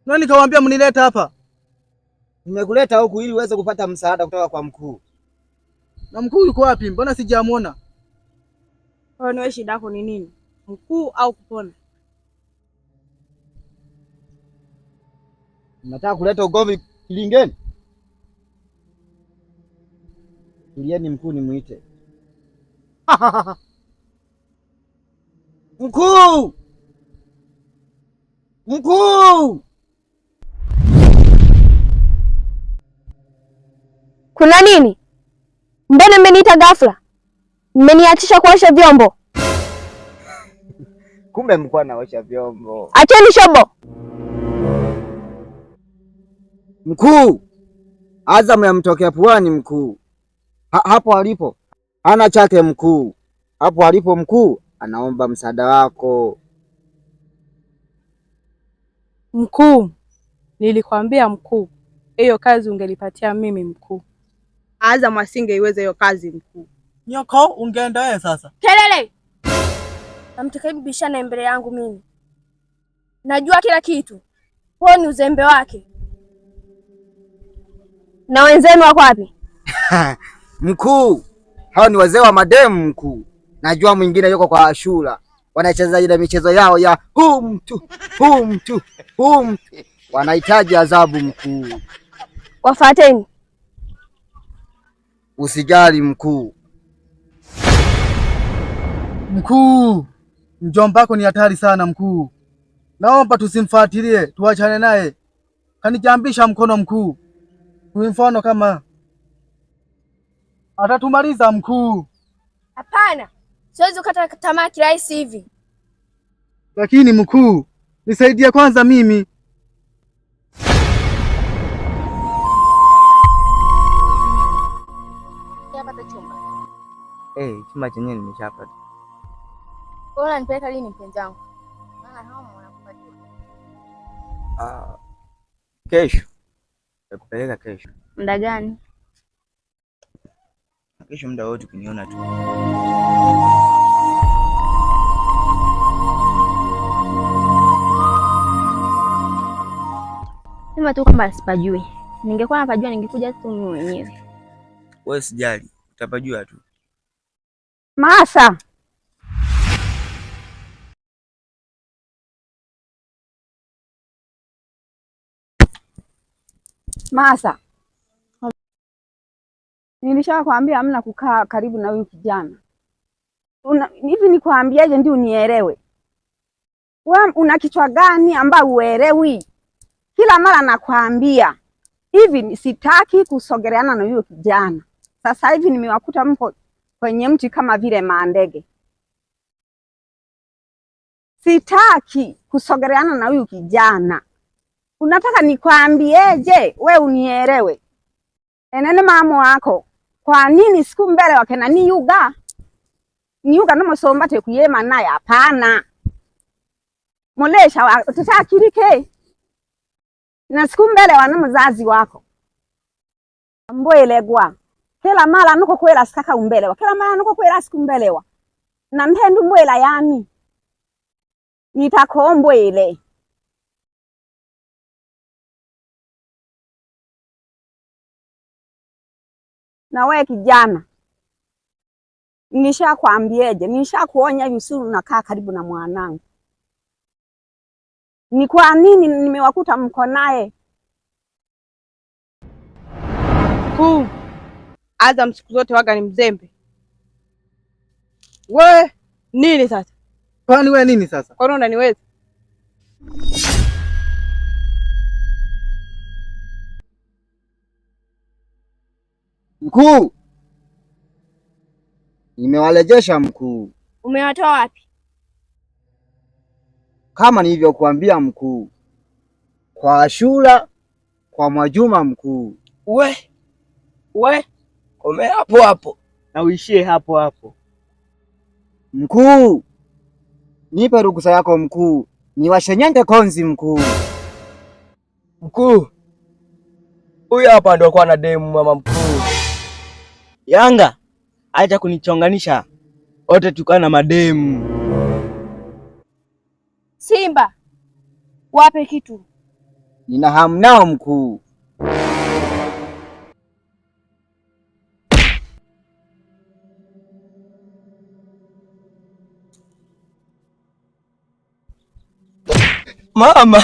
Nani kawaambia mnileta hapa? Nimekuleta huku ili uweze kupata msaada kutoka kwa mkuu. Na mkuu yuko wapi? Mbona sijamuona? Wewe shida yako ni nini? Mkuu au kupona? Nataka kuleta ugomvi Kilingeni? Tulieni mkuu nimuite. Mkuu! Mkuu! Kuna nini? Mbona mmeniita ghafla? Mmeniachisha kuosha vyombo? Kumbe mkuu anaosha vyombo. Acheni shobo. Mkuu! Azamu yamtokea puani mkuu. Hapo alipo hana chake mkuu. Hapo alipo mkuu anaomba msaada wako. Mkuu, nilikwambia mkuu, hiyo kazi ungelipatia mimi mkuu. Azam asingeiweza hiyo kazi mkuu. Nyoko, ungeenda wewe sasa. Kelele! Namtakabishana mbele yangu mimi. Najua kila kitu. Huo ni uzembe wake. Na wenzenu wako wapi? Mkuu, hao ni wazee wa mademu mkuu. Najua mwingine yuko kwa Ashura. Wanacheza ile michezo yao ya mtu. Wanahitaji adhabu mkuu. Wafuateni. Usijali mkuu. Mkuu, mjombako ni hatari sana mkuu. Naomba tusimfuatilie, tuachane naye. Kanijambisha mkono mkuu. Kwa mfano kama atatumaliza mkuu. Hapana. Siwezi kukata tamaa kirahisi hivi. Lakini mkuu, nisaidie kwanza mimi. Yapata chumba. Chumba chenyewe nimeshapata. Bora nipeleka lini mpenzi wangu? Maana hao wanakupatia. Kesho. Nakupeleka kesho. Muda gani? Kesho muda wote kuniona tu. Sema tu kwamba sipajui. Ningekuwa napajua ningekuja tu mimi mwenyewe. Wewe sijali, utapajua tu. Masa. Masa. Nilishakwambia hamna kukaa karibu na huyu kijana. Hivi nikwambiaje ndio unielewe? Wewe una kichwa gani ambao uelewi? Kila mara nakwambia hivi sitaki kusogeleana na huyo kijana. Sasa hivi nimewakuta mpo kwenye mti kama vile maandege. Sitaki kusogeleana na huyu kijana. Unataka nikwambieje? We unielewe. Enene mama wako. Kwa nini siku mbele wake na niyuga nomusombate kuyema naye hapana. Molesha tutakirike. Na siku mbele wana mzazi wako. Mbwelegwa. Kila mara nuko kwela sikaka umbelewa. Kila mara nuko kwela siku mbelewa. Na mpendu mbwela yani. Nitakombwele. Na wewe kijana, nishakwambieje? Nishakuonya hivi usuru unakaa karibu na mwanangu. Ni kwa nini nimewakuta mko naye? Mkuu, Azam siku zote waga ni mzembe. We, nini sasa? Kwani we nini sasa? Kwa nini unaniweza? Mkuu, nimewalejesha mkuu. Umewatoa wapi? Kama nilivyokuambia mkuu, kwa Ashura, kwa Mwajuma mkuu. We, kome hapo hapo na uishie hapo hapo. Mkuu, nipe ruhusa yako mkuu, niwashenyenge konzi mkuu. Mkuu, huyu hapa ndo kwa na demu mama mkuu. Yanga, acha kunichonganisha. Wote tukana na mademu. Simba, wape kitu. Nina hamu nao mkuu. Mama.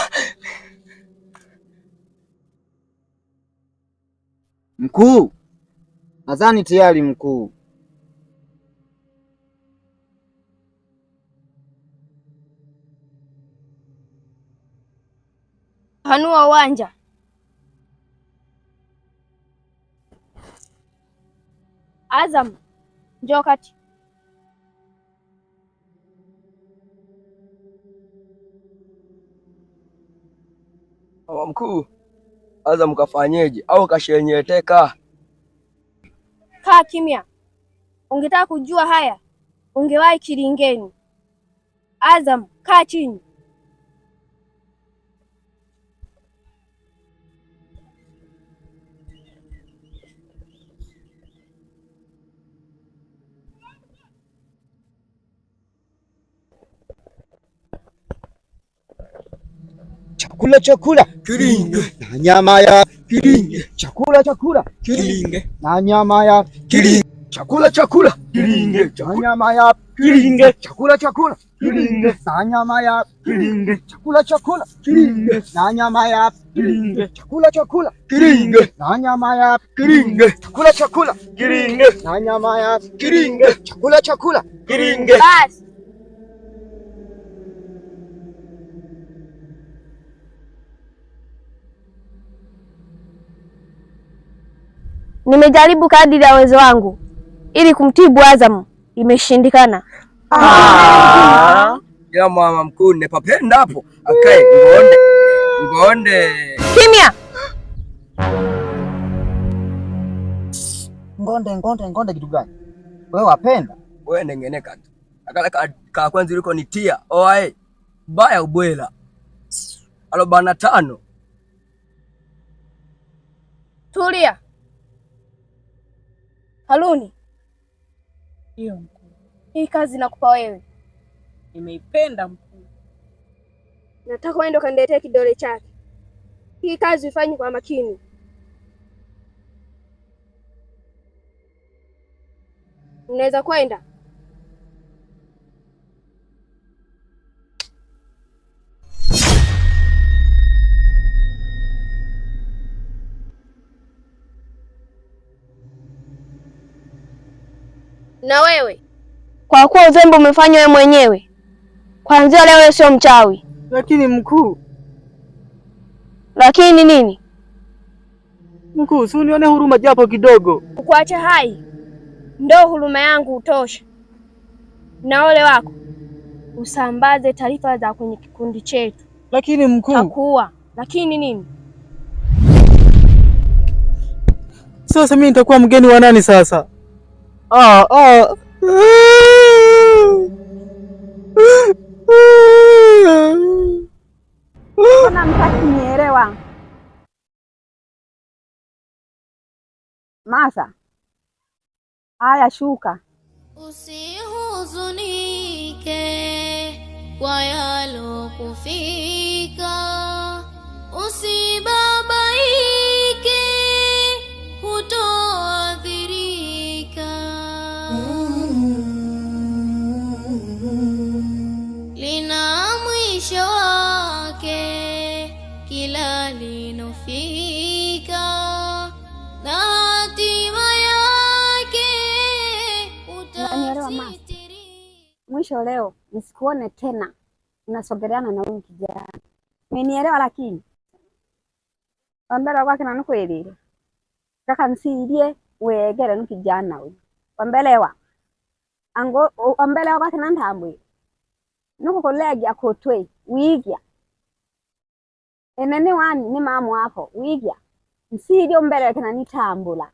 Mkuu, nadhani tayari mkuu. Hanua uwanja. Azam, njoo kati. Mama mkuu, Azam kafanyeje au kashenyeteka? Kaa kimya. Ungetaka kujua haya, ungewahi Kilingeni. Azam, kaa chini. Chakula Kilinge. na nyama ya Kilinge. chakula Kilinge. na nyama ya Kilinge. Chakula Kilinge. na nyama ya Kilinge. chakula Kilinge. na nyama ya Kilinge. chakula Kilinge. na nyama ya Kilinge. chakula Kilinge. na nyama ya Kilinge. chakula Kilinge. na nyama ya Kilinge. chakula Kilinge. Basi. Nimejaribu kadiri ya uwezo wangu ili kumtibu Azam, imeshindikana. Ya mama mkuu, nepapenda hapo. Akae ngonde. Kimya. Ngonde kitu gani? Wewe wapenda? Wewe nengeneka tu. Akala ka kwanza iliko nitia. Oae. Baya ubwela. 45. Tulia. Haluni. Ndio mkuu. Hii kazi nakupa wewe. Nimeipenda mkuu. Nataka uende ukaniletee kidole chake. Hii kazi ifanye kwa makini. Unaweza kwenda. Na wewe, kwa kuwa uzembe umefanywa wewe mwenyewe, kuanzia leo wewe sio mchawi. Lakini mkuu, Lakini nini? mkuu, si unione huruma japo kidogo. Kukuacha hai ndio huruma yangu utosha. Na ole wako usambaze taarifa za kwenye kikundi chetu. Lakini mkuu, Takuua. Lakini nini? sasa mimi nitakuwa mgeni wa nani sasa? Mbona mtaki nielewa? Masa, haya shuka. Usihuzunike kwa yalokufika, usibabaike, hutoathirika. Lina mwisho wake kila linofika, na hatima yake utasitiri. Mwisho leo nisikuone tena unasogeleana na huyu kijana. Umenielewa? Lakini wambele kwake nanukwelile kaka nsilie wegere nukijana huyu wambelewa ango wambelewa kwake nantambwile nukukulegia kutwe wigya enene wani ni mamu wako wigya nsilie umbele kena nitambula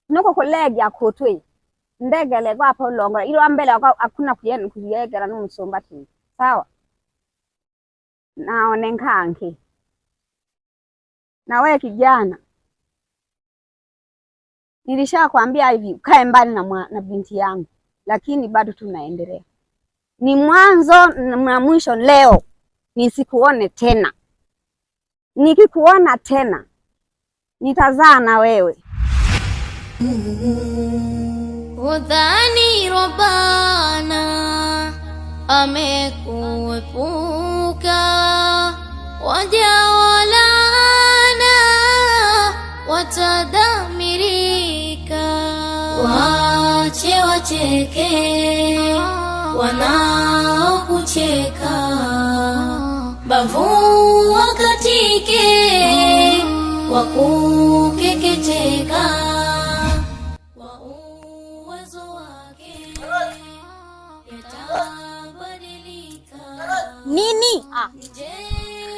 nukukulegia kutwe ndegele kwapo ulongola ilo ambele akuna kuyegera numusumba tu sawa naone nkanke na wewe kijana, nilishakwambia hivi ukae mbali na binti yangu, lakini bado tunaendelea. Ni mwanzo na mwisho leo, nisikuone tena. nikikuona tena nitazaa na wewe. Udhani Rabbana amekuepuka, waja walana watadamirika. Wache wacheke wanaokucheka, bavu wakatike wakukeketeka. Wa uwezo wake yatabadilika. Nini? Je,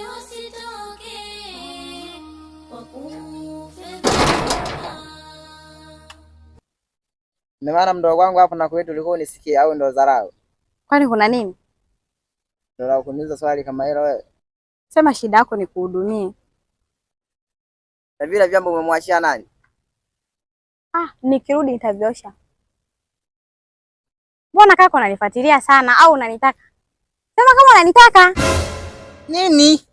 wasitoke wakufedheka. Ndio maana mdogo wangu hapo na kwetu ulikuwa unisikie au ndo dharau? Kwani kuna nini? Ndio kuniuliza swali kama hilo wewe. Sema shida yako ni kuhudumie. Na vile vyombo umemwachia nani? Nikirudi nitaviosha. Mbona kaka unanifuatilia sana au unanitaka? Sema kama unanitaka. Nini?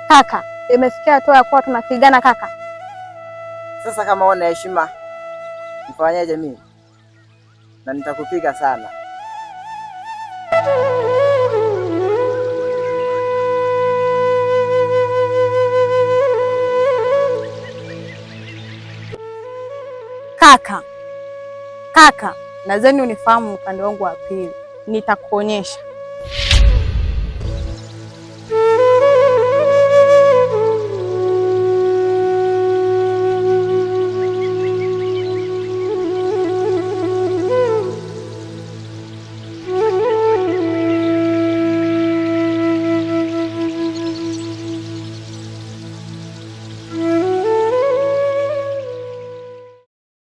Kaka, imefikia hatua ya kuwa tunapigana kaka. Sasa kama una heshima nifanyeje mimi? Na nitakupiga sana. Kaka, nadhani unifahamu upande wangu wa pili. Nitakuonyesha.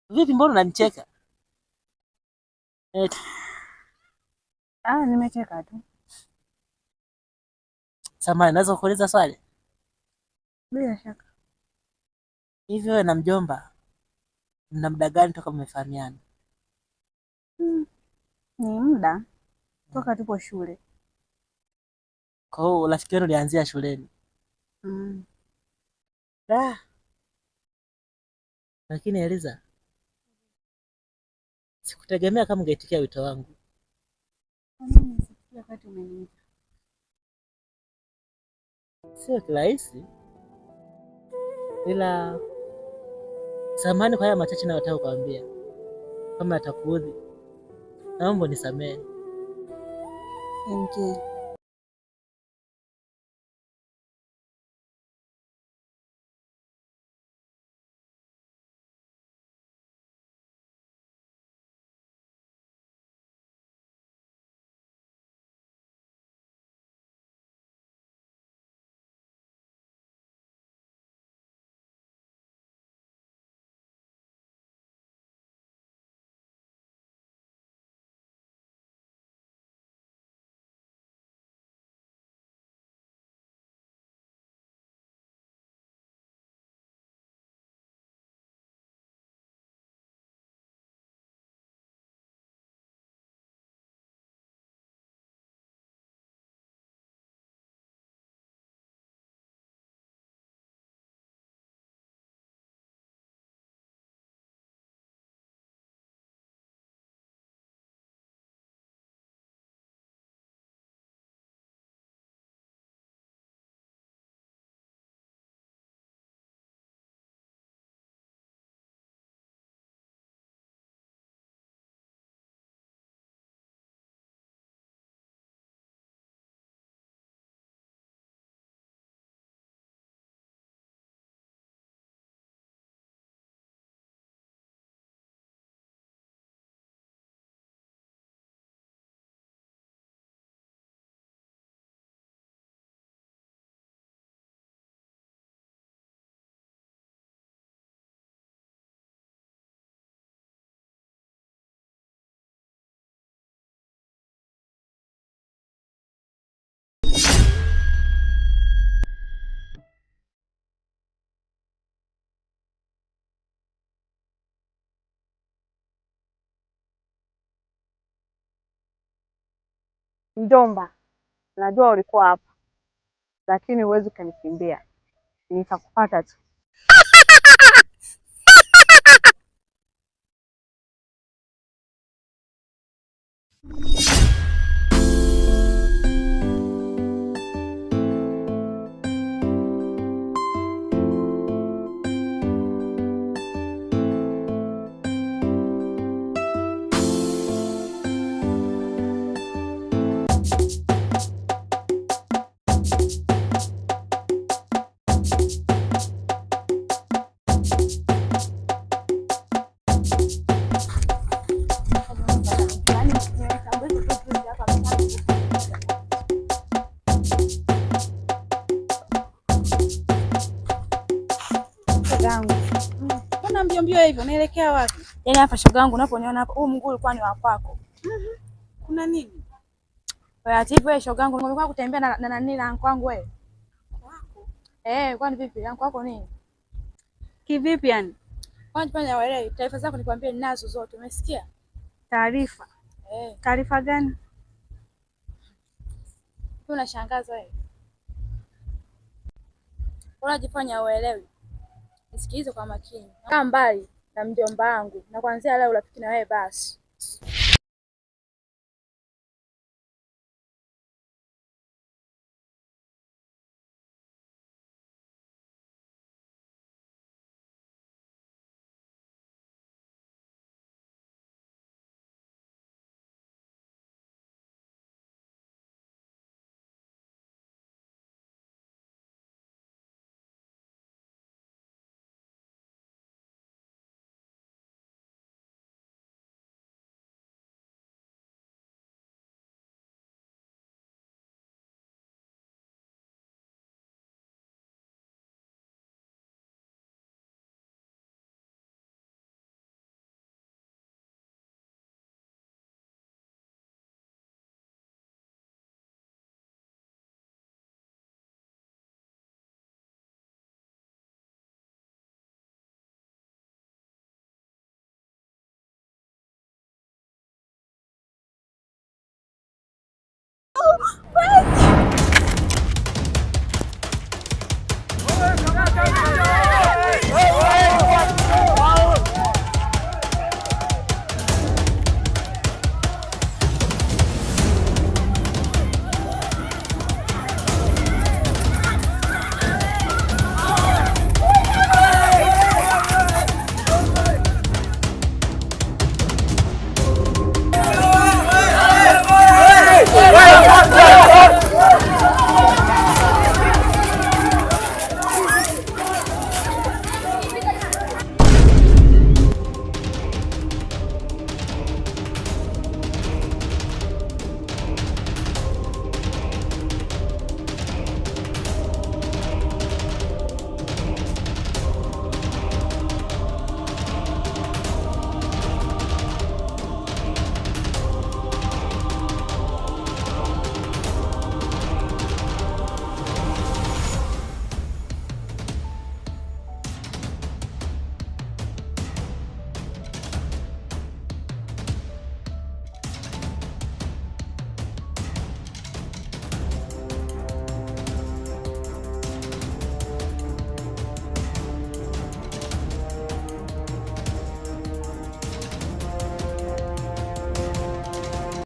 Vipi, mbona unanicheka? Nimecheka tu. Samahani, naweza kuuliza swali? Bila shaka. Hivi wewe na mjomba mna muda gani toka mmefahamiana? Ni muda toka tupo shule. Kwa hiyo urafiki wenu ulianzia shuleni? Lakini Eliza, sikutegemea kama ungeitikia wito wangu. Wakati umeniita. Sio kirahisi, ila samahani kwa haya machache nayotaka kukwambia. Kama atakuudhi, naomba unisamehe. Thank you. Mjomba, najua ulikuwa hapa, lakini huwezi ukanikimbia, nitakupata tu. Mbona mbio hivyo? Naelekea wapi? Yaani hapa shogangu, unaponiona hapa, huu mguu ulikuwa ni wa kwako. Kuna nini? Wewe hivyo shogangu, nimekuwa kutembea na nani na kwangu wewe. Kwako? Kwani vipi? Yangu kwako nini? Kivipi yani? Kwani fanya wewe, taarifa zako nikwambie ninazo zote, umesikia? Taarifa? Taarifa gani? Unashangaza wewe. Unajifanya uelewi. Nisikilize kwa makini. Kaa mbali na mjomba wangu na kuanzia leo urafiki na wewe basi.